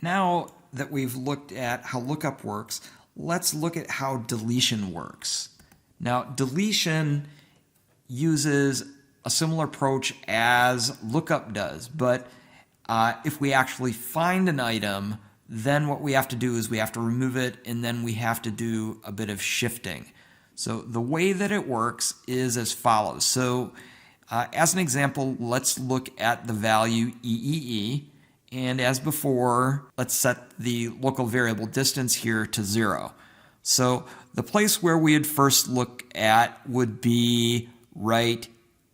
Now that we've looked at how lookup works, let's look at how deletion works. Now, deletion uses a similar approach as lookup does, but if we actually find an item, then what we have to do is we have to remove it, and then we have to do a bit of shifting. So the way that it works is as follows. So as an example, let's look at the value EEE. And as before, let's set the local variable distance here to 0. So the place where we'd first look at would be right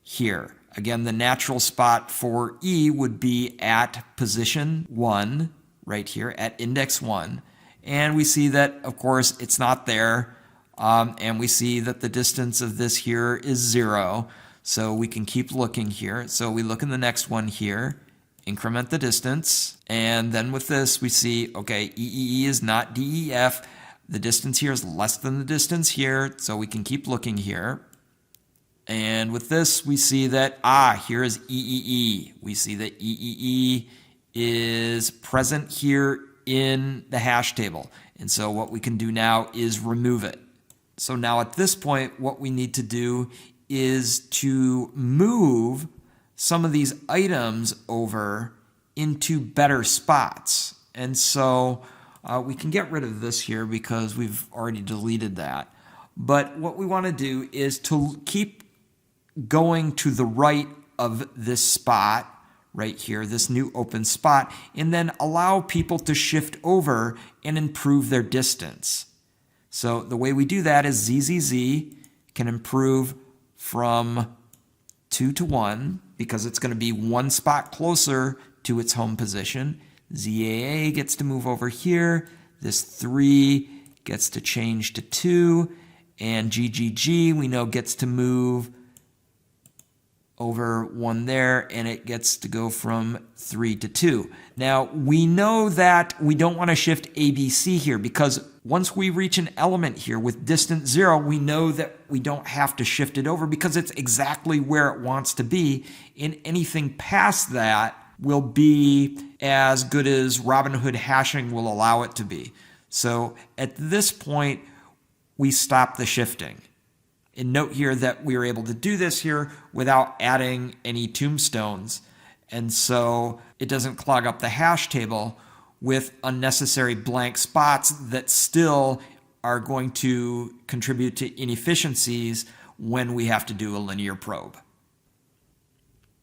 here. Again, the natural spot for E would be at position 1, right here, at index 1. And we see that, of course, it's not there. And we see that the distance of this here is 0. So we can keep looking here. So we look in the next one here, increment the distance. And then with this, we see, okay, EEE is not DEF. The distance here is less than the distance here. So we can keep looking here. And with this, we see that, here is EEE. We see that EEE is present here in the hash table. And so what we can do now is remove it. So now at this point, what we need to do is to move some of these items over into better spots. And so we can get rid of this here because we've already deleted that. But what we want to do is to keep going to the right of this spot right here, this new open spot, and then allow people to shift over and improve their distance. So the way we do that is ZZZ can improve from 2 to 1 because it's going to be one spot closer to its home position. ZAA gets to move over here. This 3 gets to change to 2. And GGG we know gets to move over 1 there, and it gets to go from 3 to 2. Now, we know that we don't want to shift ABC here because once we reach an element here with distance 0, we know that we don't have to shift it over because it's exactly where it wants to be, and anything past that will be as good as Robinhood hashing will allow it to be. So at this point, we stop the shifting. And note here that we were able to do this here without adding any tombstones. And so it doesn't clog up the hash table with unnecessary blank spots that still are going to contribute to inefficiencies when we have to do a linear probe.